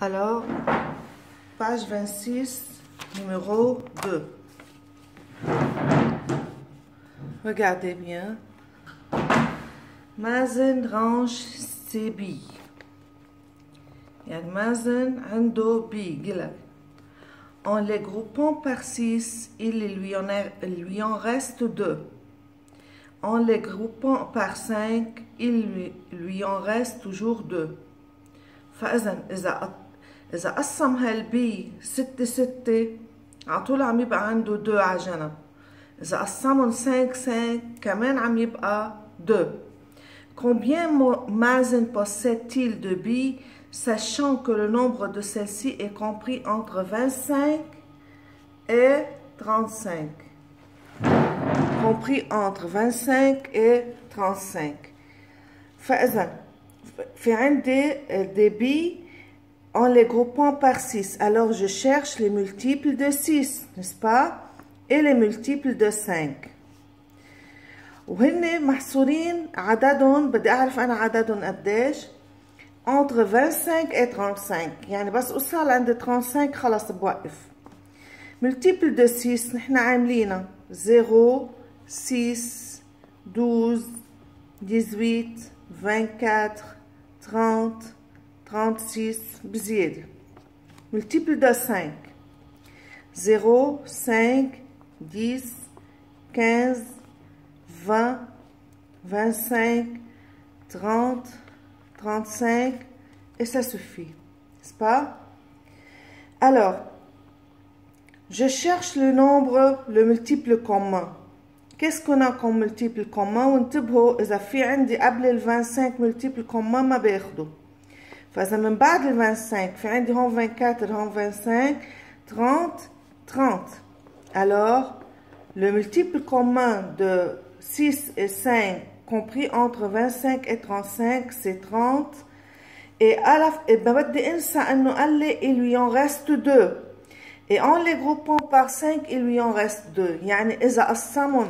Alors, page 26, numéro 2. Regardez bien. مازن range ses billes. يعني مازن عنده بي قلق. En les groupant par 6, il lui en reste 2. En les groupant par 5, il lui en reste toujours 2. فإذا إذا قسم هالبي 6 على طول عم يبقى عنده 2 على جنب. إذا قسمهم 5 كمان عم يبقى 2. Combien Mazen possède-t-il de billes, sachant que le nombre de celles-ci est compris entre 25 et 35? Compris entre 25 et 35. فإذا في عندي des billes en les groupant par 6. Alors je cherche les multiples de 6, n'est-ce pas? Et les multiples de 5. وهن محصورين عددهم بدي اعرف انا عددهم قديش entre 25 et 35 يعني بس اوصل عند 35 خلص بوقف. multiple de 6 نحن عاملينها 0 6 12 18 24 30 36 بزيادة. multiple de 5 0 5 10 15 20, 25, 30, 35, et ça suffit, n'est-ce pas? Alors, je cherche le nombre, le multiple commun. Qu'est-ce qu'on a comme multiple commun? وانتبهوا إذا في عندي قبل ال 25 multiple commun ما باخده. فإذا من بعد ال 25 في عندي هون 24 هون 25 30 30. Alors, le multiple commun de 6 et 5 compris entre 25 et 35 c'est 30 et à la بدي انسى انه قال لي il lui en reste 2 et en les groupant par 5 il lui en reste 2 يعني اذا قسمهم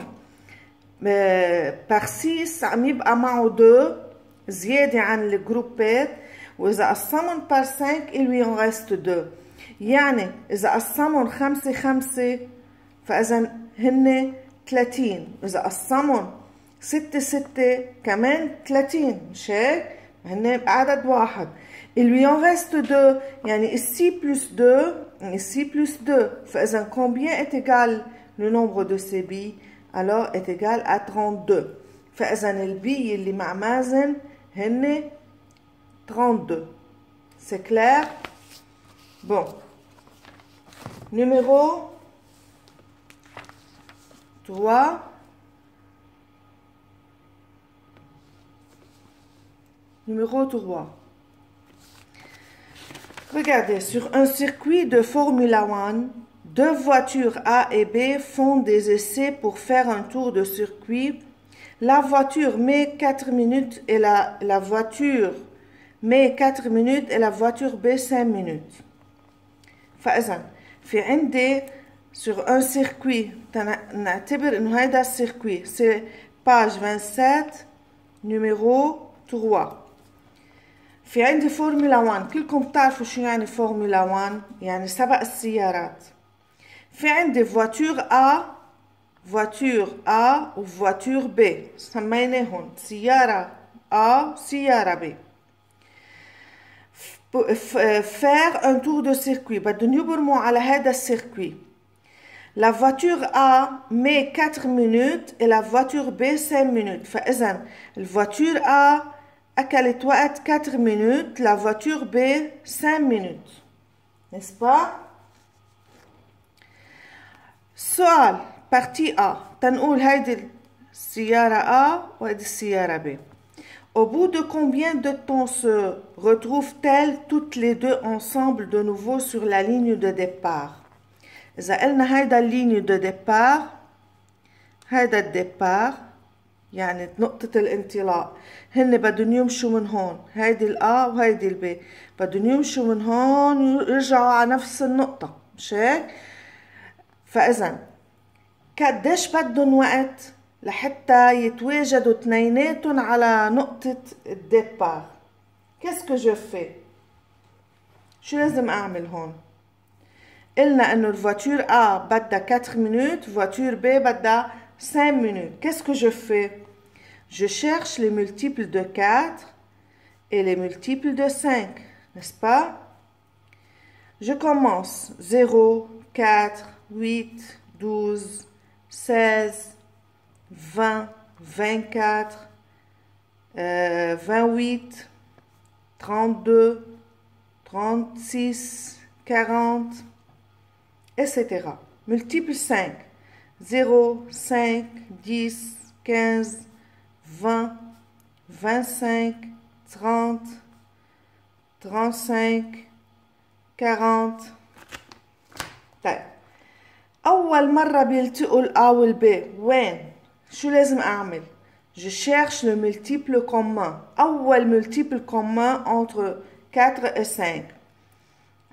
par 6 عم يبقى معه 2 زياده عن الجروبات واذا قسمهم par 5 il lui en reste 2 يعني اذا قسمهم 5 فاذا هن 30. إذا قسمهم 6 كمان 30 مش هيك؟ هن عدد واحد. Il lui en reste 2 يعني ici plus 2 ici plus 2. فإذا combien est égal le nombre de ces billes? Alors est égal à 32. فإذا البي اللي مع مازن هن 32. C'est clair? Bon. Numéro 3. Numéro 3. Regardez, sur un circuit de Formula 1, deux voitures A et B font des essais pour faire un tour de circuit. La voiture met 4 minutes et la voiture met 4 minutes et la voiture B 5 minutes. فإذا في عندي sur un circuit, نعتبر انه هيدا السيركوي c'est page 27 numéro 3. في عندي فورمولا 1 كلكم بتعرفوا شو يعني فورمولا 1 يعني سبق السيارات. في عندي voiture A و voiture B سميناهم سيارة A سيارة B. faire un tour de circuit بدهم يبرموا على هذا السيركوي. La voiture A met 4 minutes et la voiture B 5 minutes. فإذا الvoiture A أكلت وقت 4 minutes, la voiture B 5 minutes. N'est-ce pas? سؤال partie A. تنقول هيدي السيارة A وهيدي السيارة B. Au bout de combien de temps se retrouvent-elles toutes les deux ensemble de nouveau sur la ligne de départ? إذا قلنا هيدا اللينيو دو ديبار هيدا الديبار يعني نقطة الانطلاق هن بدهم يمشوا من هون هيدي الأ وهيدي البي بدهم يمشوا من هون ويرجعوا على نفس النقطة مش هيك؟ فإذا قديش بدهم وقت لحتى يتواجدوا اثنيناتهم على نقطة الديبار؟ Qu'est-ce que je fais? شو لازم أعمل هون؟ قلنا إنه الفواتور A بدها 4 minutes, voiture B بدها 5 minutes. Qu'est-ce que je fais? Je cherche les multiples de 4 et les multiples de 5, n'est-ce pas? Je commence 0, 4, 8, 12, 16, 20, 24, 28, 32, 36, 40, etc. Multiple 5. 0, 5, 10, 15, 20, 25, 30, 35, 40. طيب أول مرة بيلتقوا ال A وال B وين؟ شو لازم أعمل؟ Je cherche le multiple commun. أول multiple commun entre 4 et 5.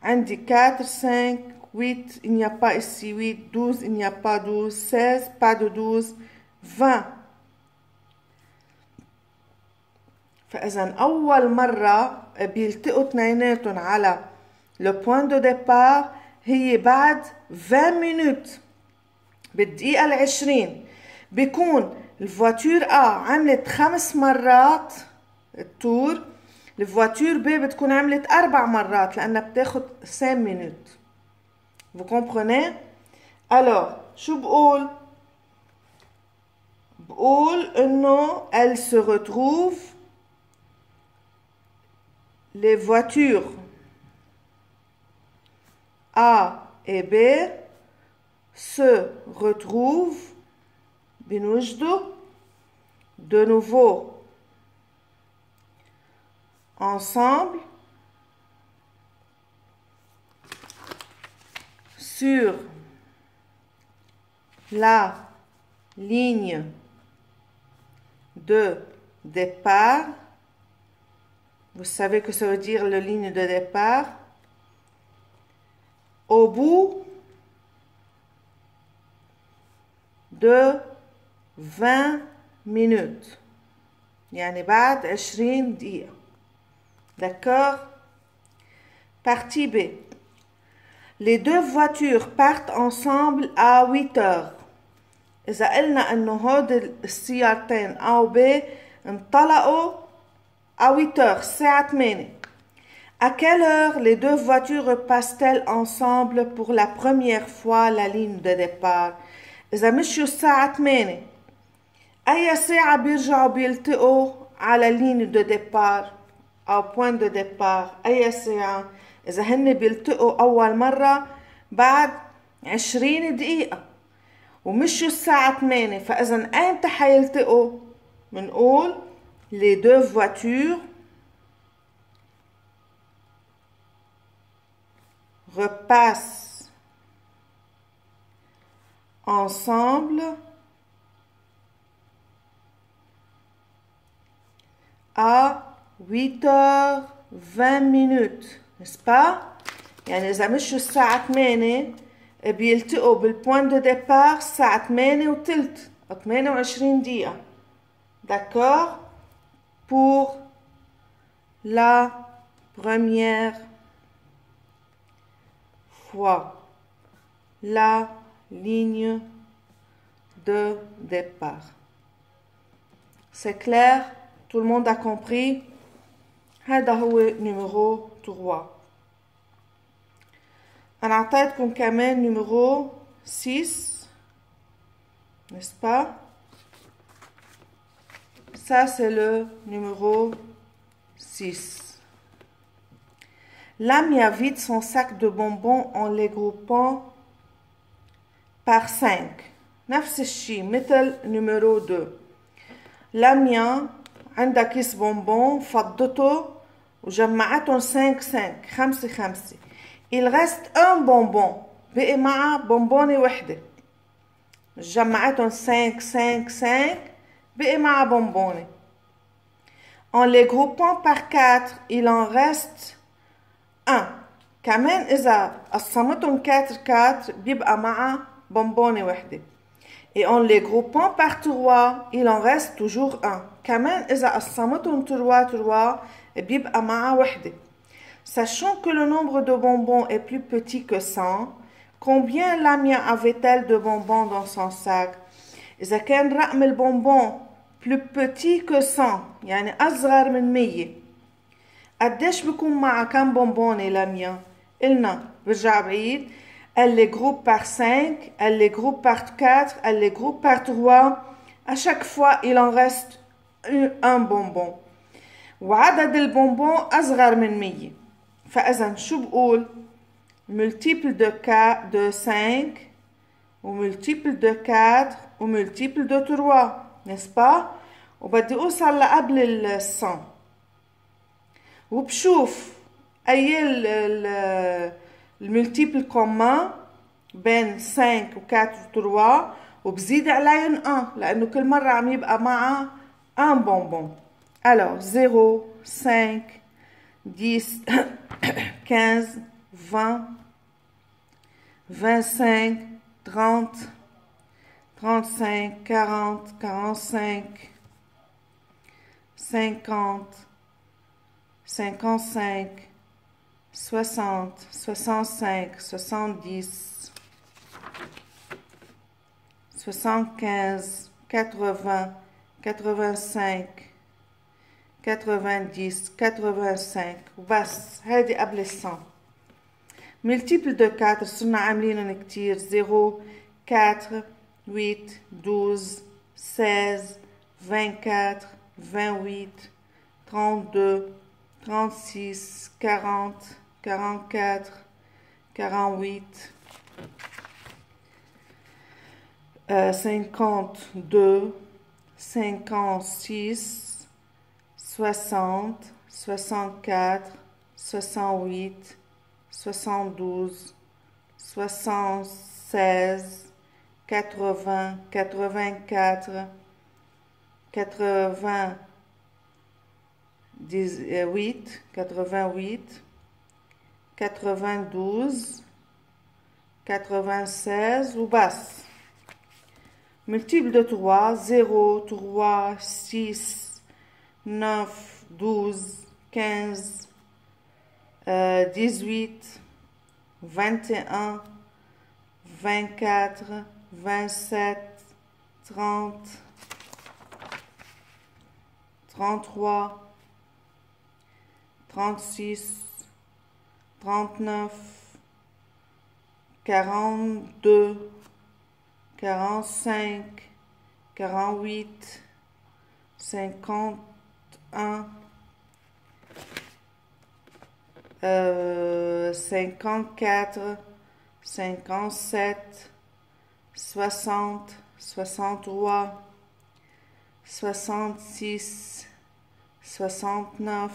عندي 4, 5, 8, il n'y a pas ici 8, 12, il n'y a pas 12, 16, pas de 12, 20. فإذا أول مرة بيلتقوا اثنيناتهم على le point de départ هي بعد 20 minutes بالدقيقة 20 بيكون الفواتور A عملت 5 مرات التور. الفواتور B بتكون عملت 4 مرات لأنها بتاخد 5 minutes. Vous comprenez? Alors شو بقول؟ بقول إنه elle se retrouve les voitures A et B se retrouvent بنوجدوا de nouveau ensemble sur la ligne de départ. Vous savez que ça veut dire la ligne de départ. Au bout de 20 minutes. يعني بعد 20 دقيقة. D'accord? Partie B. Les deux voitures partent ensemble à 8 heures. إذا قلنا إنه هود السيارتين A و B انطلقوا à 8 heures, الساعة 8. À quelle heure les deux voitures passent-elles ensemble pour la première fois la ligne de départ? إذا مشوا الساعة 8 أي ساعة بيرجعوا بيلتقوا على ligne de départ أو point de départ؟ أي ساعة؟ إذا هن بيلتقوا أول مرة بعد 20 دقيقة ومشوا الساعة 8 فإذا أيمتى حيلتقوا؟ بنقول les deux voitures repassent ensemble à 8h20 minutes, n'est-ce pas? يعني إذا مشوا الساعة 8 بيلتقوا بالبوان دو ديبار الساعة 8 وتلت 28 دقيقة. D'accord? Pour la première fois la ligne de départ. C'est clair? Tout le monde a compris? هذا هو numéro 3. أنا أعطيتكم كمان numéro 6, n'est-ce pas? Ça c'est le numéro 6. Lamia vide son sac de bonbons en les groupant par 5. نفس الشيء مثل numéro 2. لاميا عندها كيس بونبون فضته وجمعتهم 5. Il reste un bonbon. بقي معها بونبونة وحدة. جمعتهم 5. بقي معها بونبونة. En les groupant par 4, il en reste 1. كمان إذا قسمتهم 4 بيبقى معها بونبونة وحدة. Et en les groupant par 3, il en reste toujours 1. كمان إذا قسمتهم 3 بيبقى معها وحدة. Sachant que le nombre de bonbons est plus petit que 100, combien Lamia avait-elle de bonbons dans son sac؟ إذا كان رقم البونبون plus petit que 100 يعني أصغر من 100 قديش بكون معها كم بونبونة لاميا؟ قلنا برجع بعيد elle les groupe par 5, elle les groupe par 4, elle les groupe par 3. À chaque fois, il en reste un bonbon. وعدد البونبون أصغر من 100. فإذا شو بقول؟ multiple de 5 ou multiple de 4 ou multiple de 3, n'est-ce pas؟ وبدي أوصل لقبل ال 100. وبشوف أي الملتيبل كومان بين 5 و 4 و 3 وبزيد عليهم 1 لأنه كل مرة عم يبقى معها un bonbon. Alors 0, 5, 10, 15, 20, 25, 30, 35, 40, 45, 50, 55, 60, 65, 70, 75, 80, 85, 90, 85 وبس. هادي قبل 100. multiple de 4 صرنا عاملينهم كتير. 0, 4, 8, 12, 16, 24, 28, 32, 36, 40, 44, 48, 52, 56, 60, 64, 68, 72, 76, 80, 84, 88, 88, 92, 96 وبس. multiple de 3, 0, 3, 6, 9, 12, 15, 18, 21, 24, 27, 30, 33, 36, 39, 42, 45, 48, 51, 54, 57, 60, 63, 66, 69,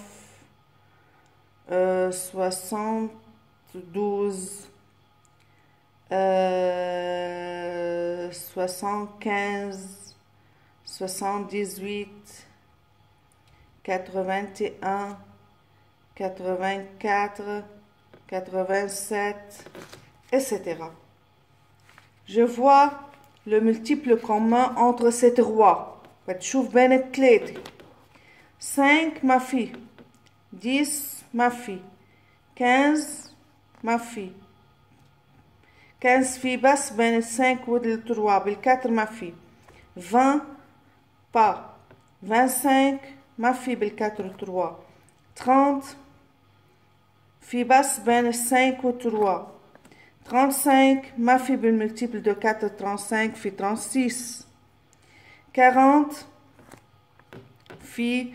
72, 75, 78, 81, 84, 87, etc. Je vois le multiple commun entre ces trois. بتشوف بين الثلاثة. 5 ما في. 10 ما في. 15 ما في. 15 في بس بين ال 5 وال 3. بال 4 ما في. 20 pas. 25 ما في بال 4 و 3. 30 في بس بين ال 5 و 3. 35 ما في بالمultiple de 4 35 في 36. 40 في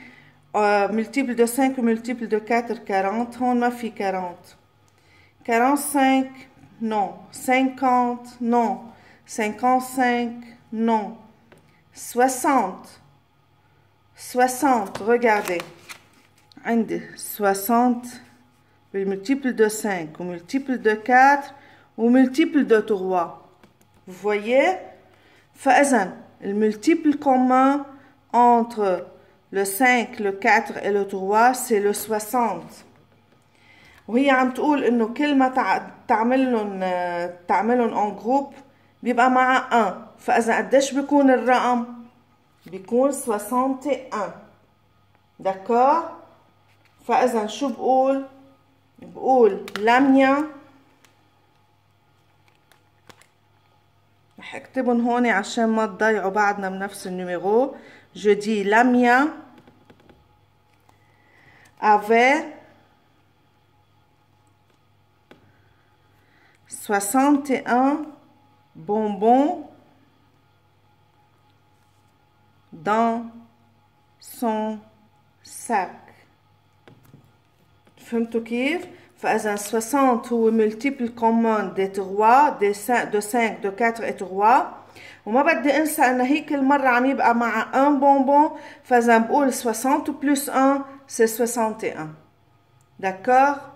multiple de 5 multiple de 4 40 هون ما في 40. 45 non. 50 non. 55 non. 60 60 regardez عندي 60 بالmultiple de 5 ou multiple de 4 ou multiple de 3. Vous voyez? فإذن المultiple commun entre le 5, le 4 et le 3 c'est le 60. وهي عم تقول انه كل ما تعملهم en groupe بيبقى معها 1. فإذا قديش بيكون الرقم؟ بيكون 61. D'accord? فإذا شو بقول؟ بقول لميا، رح اكتبهم هون عشان ما تضيعوا بعدنا بنفس النيميرو. je dis Lamia avait 61 bonbons dans son sac. فهمتوا كيف؟ فإذا 60 هو multiple common دي 3 دي 5 دي 4 et 3، وما بدي انسى ان هي كل مرة عم يبقى مع un bonbon، فإذا بقول 60 plus 1 c'est 61. D'accord?